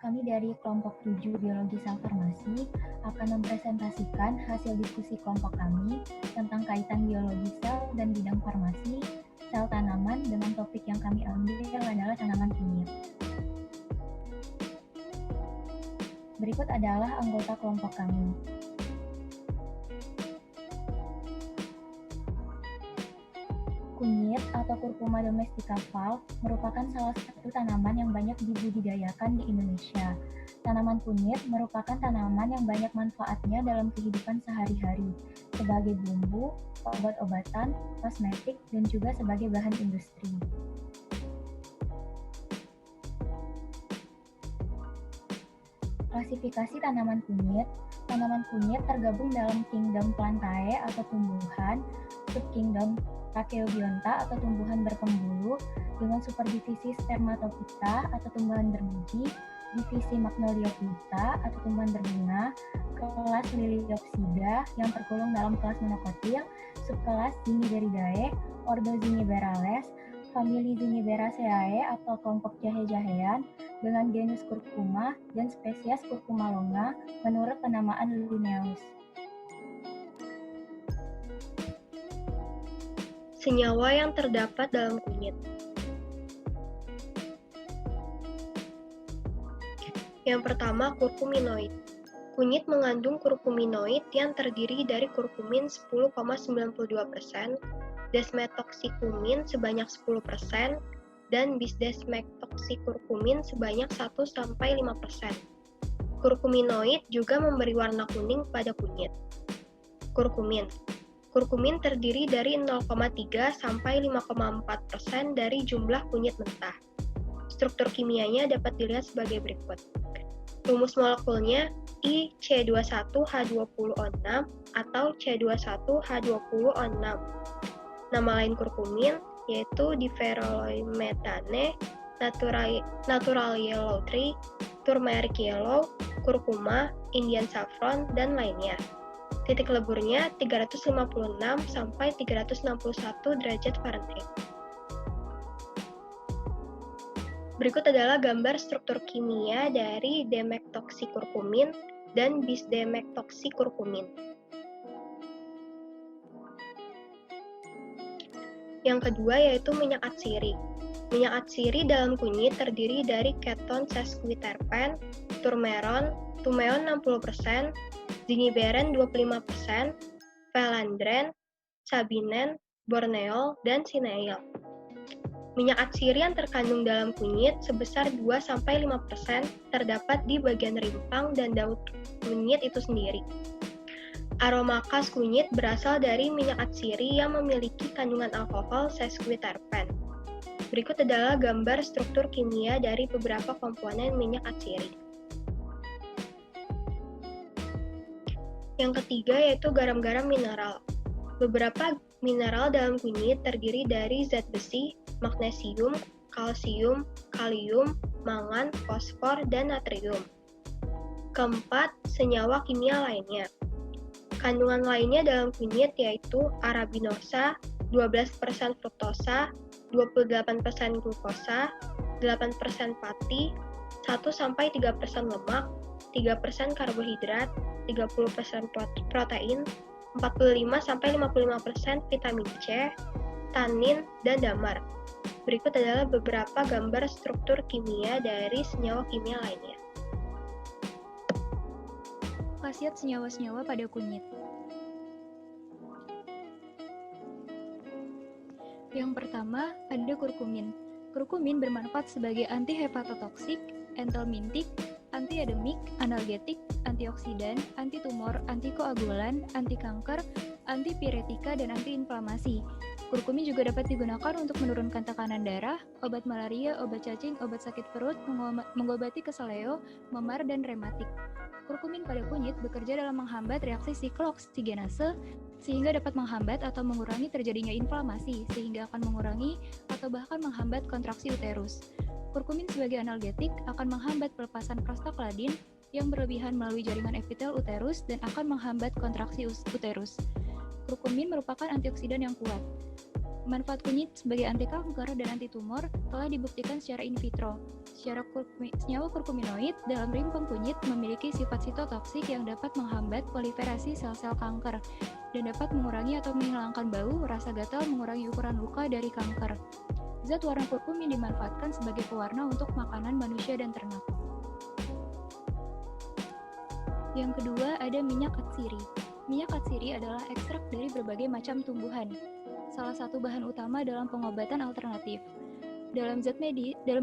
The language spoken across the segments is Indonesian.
kami dari kelompok 7 Biologi Sel Farmasi akan mempresentasikan hasil diskusi kelompok kami tentang kaitan biologi sel dan bidang farmasi, sel tanaman dengan topik yang kami ambil adalah tanaman kunyit. Berikut adalah anggota kelompok kami. Kunyit atau Curcuma domestica Val merupakan salah satu tanaman yang banyak dibudidayakan di Indonesia. Tanaman kunyit merupakan tanaman yang banyak manfaatnya dalam kehidupan sehari-hari, sebagai bumbu, obat-obatan, kosmetik, dan juga sebagai bahan industri. Klasifikasi tanaman kunyit tergabung dalam kingdom Plantae atau tumbuhan, subkingdom Tracheobionta atau tumbuhan berpembuluh, dengan superdivisi Spermatophyta atau tumbuhan berbiji, divisi Magnoliophyta atau tumbuhan berbunga, kelas Liliopsida yang tergolong dalam kelas monokotil, subkelas Zingiberidae, ordo Zingiberales, famili Zingiberaceae atau kelompok jahe-jahean, dengan genus Curcuma dan spesies Curcuma longa menurut penamaan Linnaeus. Senyawa yang terdapat dalam kunyit. Yang pertama, kurkuminoid. Kunyit mengandung kurkuminoid yang terdiri dari kurkumin 10,92%, desmethoxycumin sebanyak 10%, dan bisdesmethoxycurcumin sebanyak 1-5%. Kurkuminoid juga memberi warna kuning pada kunyit. Kurkumin terdiri dari 0,3-5,4% dari jumlah kunyit mentah. Struktur kimianya dapat dilihat sebagai berikut. Rumus molekulnya IC21H20O6 atau C21H20O6. Nama lain kurkumin yaitu Diveroylmethane, natural yellow tree, turmeric yellow, kurkuma, Indian saffron, dan lainnya. Titik leburnya 356 sampai 361 derajat Fahrenheit. Berikut adalah gambar struktur kimia dari demectoxycurcumin dan bisdemectoxycurcumin. Yang kedua yaitu minyak atsiri. Minyak atsiri dalam kunyit terdiri dari keton sesquiterpen, turmeron 60%, zingiberin 25%, phelandren, sabinen, borneol, dan sineil. Minyak atsiri yang terkandung dalam kunyit sebesar 2-5% terdapat di bagian rimpang dan daun kunyit itu sendiri. Aroma khas kunyit berasal dari minyak atsiri yang memiliki kandungan alkohol sesquiterpen. Berikut adalah gambar struktur kimia dari beberapa komponen minyak atsiri. Yang ketiga yaitu garam-garam mineral. Beberapa mineral dalam kunyit terdiri dari zat besi, magnesium, kalsium, kalium, mangan, fosfor, dan natrium. Keempat, senyawa kimia lainnya. Kandungan lainnya dalam kunyit yaitu arabinosa, 12% fruktosa, 28% glukosa, 8% pati, 1-3% lemak, 3% karbohidrat, 30% protein, 45-55% vitamin C, tanin, dan damar. Berikut adalah beberapa gambar struktur kimia dari senyawa kimia lainnya. Khasiat senyawa-senyawa pada kunyit. Yang pertama, ada kurkumin. Kurkumin bermanfaat sebagai anti-hepatotoksik, entelmintik, antiedemik, analgetik, antioksidan, antitumor, antikoagulan, anti-kanker, antipiretika, dan antiinflamasi. Kurkumin juga dapat digunakan untuk menurunkan tekanan darah, obat malaria, obat cacing, obat sakit perut, mengobati keseleo, memar, dan rematik. Kurkumin pada kunyit bekerja dalam menghambat reaksi sikloksigenase, sehingga dapat menghambat atau mengurangi terjadinya inflamasi, sehingga akan mengurangi atau bahkan menghambat kontraksi uterus. Kurkumin sebagai analgetik akan menghambat pelepasan prostaglandin yang berlebihan melalui jaringan epitel uterus dan akan menghambat kontraksi uterus. Kurkumin merupakan antioksidan yang kuat. Manfaat kunyit sebagai anti kanker dan anti tumor telah dibuktikan secara in vitro. Senyawa kurkuminoid dalam rimpang kunyit memiliki sifat sitotoksik yang dapat menghambat proliferasi sel-sel kanker dan dapat mengurangi atau menghilangkan bau, rasa gatal, mengurangi ukuran luka dari kanker. Zat warna kurkumin dimanfaatkan sebagai pewarna untuk makanan manusia dan ternak. Yang kedua ada minyak katsiri. Minyak katsiri adalah ekstrak dari berbagai macam tumbuhan. Salah satu bahan utama dalam pengobatan alternatif. Dalam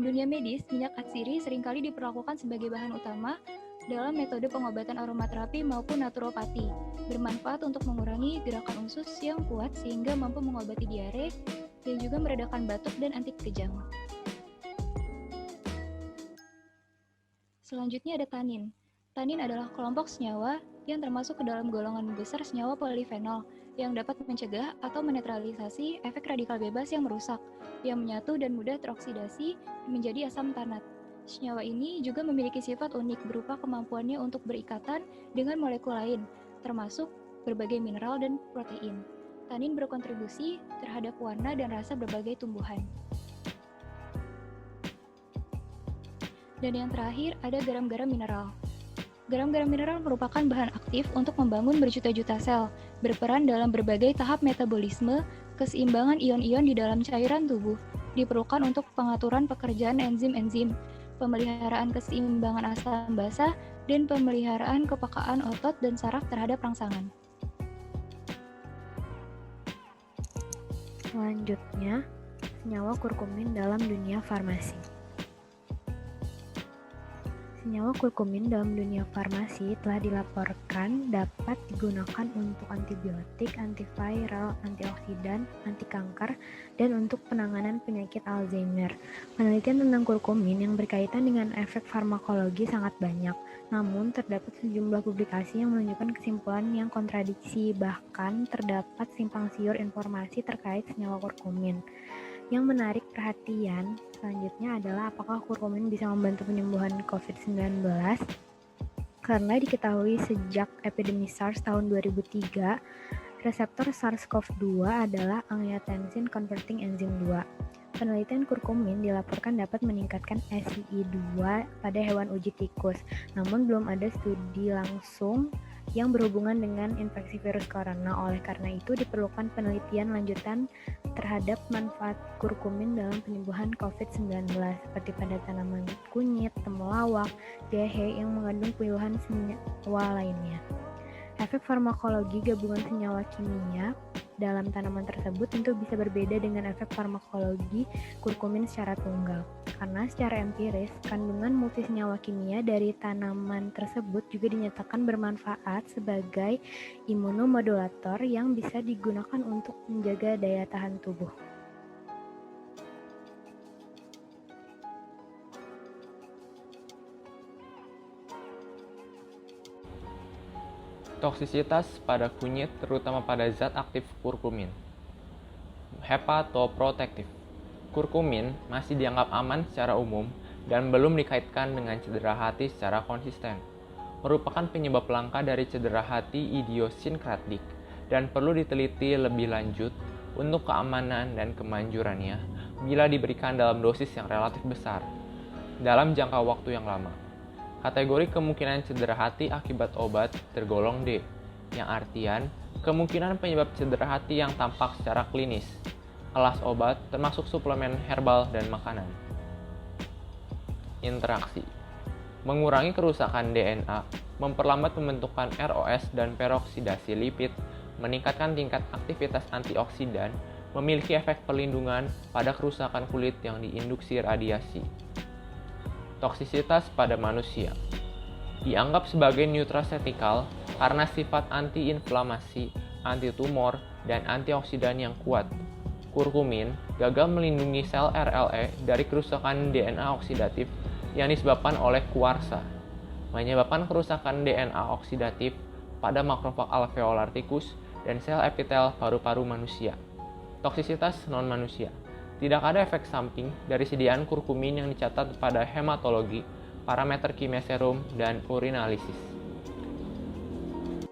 dunia medis, minyak katsiri seringkali diperlakukan sebagai bahan utama dalam metode pengobatan aromaterapi maupun naturopati, bermanfaat untuk mengurangi gerakan usus yang kuat sehingga mampu mengobati diare dan juga meredakan batuk dan anti kejang. Selanjutnya ada tanin. Tanin adalah kelompok senyawa yang termasuk ke dalam golongan besar senyawa polifenol yang dapat mencegah atau menetralisasi efek radikal bebas yang merusak, yang menyatu dan mudah teroksidasi menjadi asam tanat. Senyawa ini juga memiliki sifat unik berupa kemampuannya untuk berikatan dengan molekul lain, termasuk berbagai mineral dan protein. Tanin berkontribusi terhadap warna dan rasa berbagai tumbuhan. Dan yang terakhir ada garam-garam mineral. Garam-garam mineral merupakan bahan aktif untuk membangun berjuta-juta sel, berperan dalam berbagai tahap metabolisme, keseimbangan ion-ion di dalam cairan tubuh, diperlukan untuk pengaturan pekerjaan enzim-enzim, pemeliharaan keseimbangan asam basa, dan pemeliharaan kepekaan otot dan saraf terhadap rangsangan. Selanjutnya, senyawa kurkumin dalam dunia farmasi. Senyawa kurkumin dalam dunia farmasi telah dilaporkan dapat digunakan untuk antibiotik, antiviral, antioksidan, anti kanker, dan untuk penanganan penyakit Alzheimer. Penelitian tentang kurkumin yang berkaitan dengan efek farmakologi sangat banyak, namun terdapat sejumlah publikasi yang menunjukkan kesimpulan yang kontradiksi, bahkan terdapat simpang siur informasi terkait senyawa kurkumin. Yang menarik perhatian selanjutnya adalah apakah kurkumin bisa membantu penyembuhan COVID-19? Karena diketahui sejak epidemi SARS tahun 2003, reseptor SARS-CoV-2 adalah angiotensin converting enzyme 2. Penelitian kurkumin dilaporkan dapat meningkatkan SCI2 pada hewan uji tikus, namun belum ada studi langsung yang berhubungan dengan infeksi virus corona. Oleh karena itu, diperlukan penelitian lanjutan terhadap manfaat kurkumin dalam penyembuhan COVID-19 seperti pada tanaman kunyit, temulawak, jahe yang mengandung puluhan senyawa lainnya. Efek farmakologi gabungan senyawa kimia dalam tanaman tersebut tentu bisa berbeda dengan efek farmakologi kurkumin secara tunggal. Karena secara empiris, kandungan multisenyawa kimia dari tanaman tersebut juga dinyatakan bermanfaat sebagai imunomodulator yang bisa digunakan untuk menjaga daya tahan tubuh. Toksisitas pada kunyit terutama pada zat aktif kurkumin. Hepatoprotektif. Kurkumin masih dianggap aman secara umum dan belum dikaitkan dengan cedera hati secara konsisten. Merupakan penyebab langka dari cedera hati idiosinkratik dan perlu diteliti lebih lanjut untuk keamanan dan kemanjurannya bila diberikan dalam dosis yang relatif besar dalam jangka waktu yang lama. Kategori kemungkinan cedera hati akibat obat tergolong D, yang artian kemungkinan penyebab cedera hati yang tampak secara klinis. Kelas obat termasuk suplemen herbal dan makanan. Interaksi. Mengurangi kerusakan DNA, memperlambat pembentukan ROS dan peroksidasi lipid, meningkatkan tingkat aktivitas antioksidan, memiliki efek perlindungan pada kerusakan kulit yang diinduksi radiasi. Toksisitas pada manusia dianggap sebagai nutraceutical karena sifat antiinflamasi, antitumor, dan antioksidan yang kuat. Kurkumin gagal melindungi sel RLE dari kerusakan DNA oksidatif yang disebabkan oleh kuarsa, menyebabkan kerusakan DNA oksidatif pada makrofag alveolar tikus dan sel epitel paru-paru manusia. Toksisitas non-manusia. Tidak ada efek samping dari sediaan kurkumin yang dicatat pada hematologi, parameter kimia serum, dan urinalisis.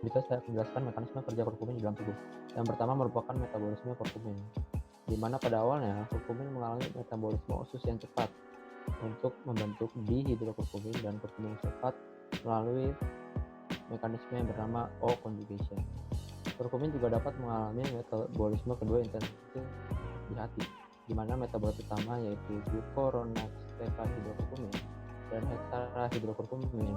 Bisa saya jelaskan mekanisme kerja kurkumin di dalam tubuh. Yang pertama merupakan metabolisme kurkumin. di mana pada awalnya kurkumin mengalami metabolisme usus yang cepat untuk membentuk dihidrokurkumin dan kurkumin cepat melalui mekanisme yang bernama O-conjugation. Kurkumin juga dapat mengalami metabolisme kedua intensif di hati, di mana metabolit utama yaitu glucuronate-hidrokurkumin dan heksahidrokurkumin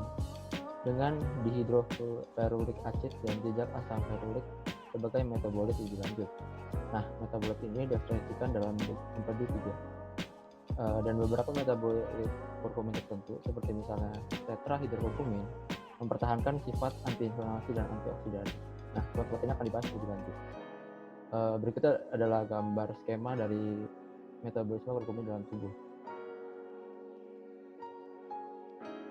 dengan dihidroferulic acid dan jejak asam ferulik sebagai metabolit lebih lanjut. Nah, metabolit ini direferensikan dalam empedu 3. Dan beberapa metabolit kurkumin tertentu seperti misalnya tetrahidrokurkumin mempertahankan sifat antiinflamasi dan antioksidan. Nah, buat ini akan dibahas lebih lanjut. Berikutnya adalah gambar skema dari metabolisme kurkumin dalam tubuh.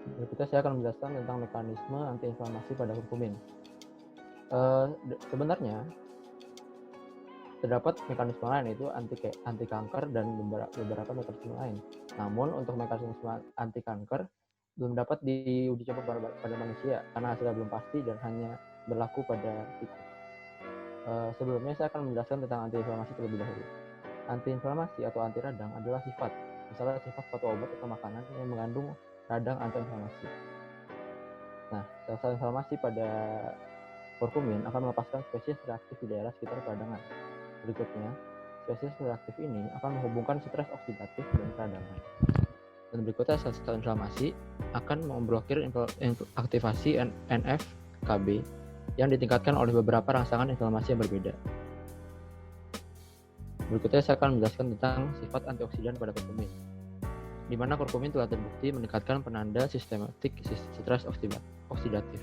Berikutnya saya akan menjelaskan tentang mekanisme antiinflamasi pada kurkumin. Sebenarnya terdapat mekanisme lain, yaitu anti kanker dan beberapa mekanisme lain. Namun untuk mekanisme anti kanker belum dapat diuji coba pada manusia karena hasilnya belum pasti dan hanya berlaku pada tikus. Sebelumnya saya akan menjelaskan tentang antiinflamasi terlebih dahulu. Antiinflamasi atau anti radang adalah sifat, misalnya sifat suatu obat atau makanan yang mengandung radang antiinflamasi. Nah, sel-sel inflamasi pada kurkumin akan melepaskan spesies reaktif di daerah sekitar peradangan. Berikutnya, spesies reaktif ini akan menghubungkan stres oksidatif dan peradangan. Dan berikutnya, sel-sel inflamasi akan memblokir aktivasi NF-kB yang ditingkatkan oleh beberapa rangsangan inflamasi yang berbeda. Berikutnya saya akan menjelaskan tentang sifat antioksidan pada kurkumin, di mana kurkumin telah terbukti meningkatkan penanda sistematik stres oksidatif.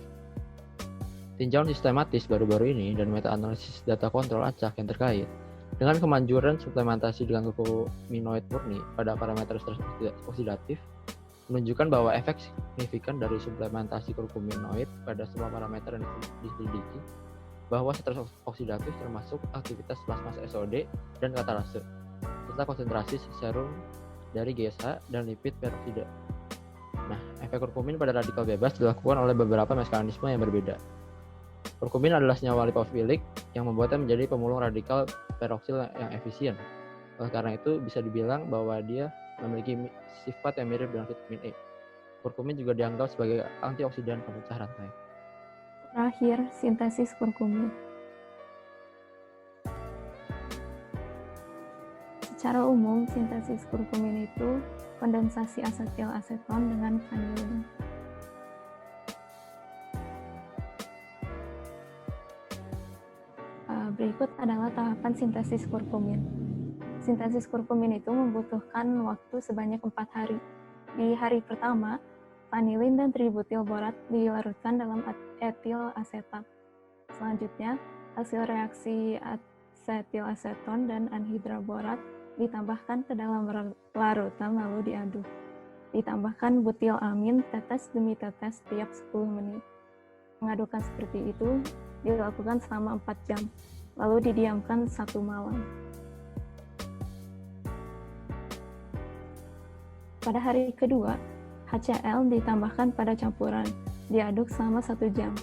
Tinjauan sistematis baru-baru ini dan meta-analisis data kontrol acak yang terkait dengan kemanjuran suplementasi dengan kurkuminoid murni pada parameter stres oksidatif menunjukkan bahwa efek signifikan dari suplementasi kurkuminoid pada semua parameter yang diselidiki, bahwa stres oksidatif termasuk aktivitas plasma SOD dan katalase, serta konsentrasi serum dari GSH dan lipid peroksida. Nah, efek kurkumin pada radikal bebas dilakukan oleh beberapa mekanisme yang berbeda. Kurkumin adalah senyawa lipofilik yang membuatnya menjadi pemulung radikal peroksil yang efisien. Oleh karena itu, bisa dibilang bahwa dia memiliki sifat yang mirip dengan vitamin E. Kurkumin juga dianggap sebagai antioksidan pemecah rantai. Terakhir, sintesis kurkumin. Secara umum, sintesis kurkumin itu kondensasi asetil aseton dengan vanilin. Berikut adalah tahapan sintesis kurkumin. Sintesis kurkumin itu membutuhkan waktu sebanyak 4 hari. Di hari pertama, vanilin dan tributil borat dilarutkan dalam etil asetat. Selanjutnya, hasil reaksi asetil aseton dan anhidraborat ditambahkan ke dalam larutan lalu diaduk. Ditambahkan butil amin tetes demi tetes setiap 10 menit. Mengadukkan seperti itu dilakukan selama 4 jam, lalu didiamkan 1 malam. Pada hari kedua, HCl ditambahkan pada campuran, diaduk selama 1 jam.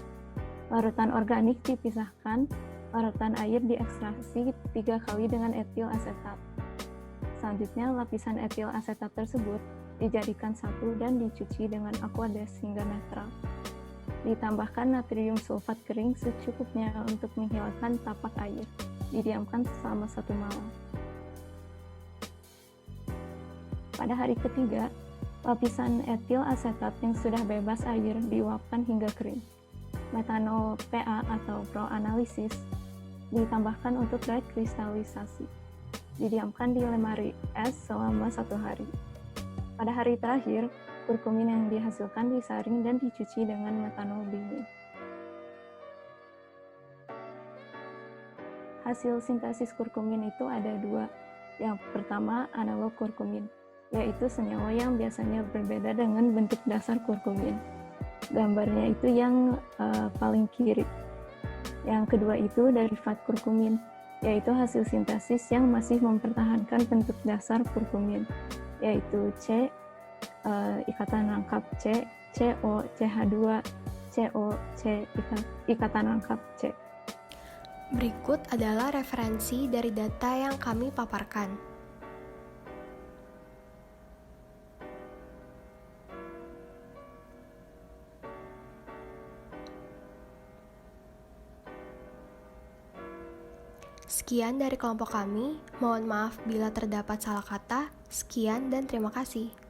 Larutan organik dipisahkan, larutan air diekstraksi 3 kali dengan etil asetat. Selanjutnya, lapisan etil asetat tersebut dijadikan satu dan dicuci dengan aqueous hingga netral. Ditambahkan natrium sulfat kering secukupnya untuk menghilangkan tapak air. Didiamkan selama 1 malam. Pada hari ketiga, lapisan etil asetat yang sudah bebas air diuapkan hingga kering. Metanol PA atau proanalisis ditambahkan untuk rekristalisasi. Didiamkan di lemari es selama 1 hari. Pada hari terakhir, kurkumin yang dihasilkan disaring dan dicuci dengan metanol dingin. Hasil sintesis kurkumin itu ada 2. Yang pertama, analog kurkumin, yaitu senyawa yang biasanya berbeda dengan bentuk dasar kurkumin. Gambarnya itu yang paling kiri. Yang kedua itu derivat kurkumin, yaitu hasil sintesis yang masih mempertahankan bentuk dasar kurkumin, yaitu C, ikatan rangkap C, CO, CH2, CO, C, ikatan rangkap C. Berikut adalah referensi dari data yang kami paparkan. Sekian dari kelompok kami, mohon maaf bila terdapat salah kata. Sekian dan terima kasih.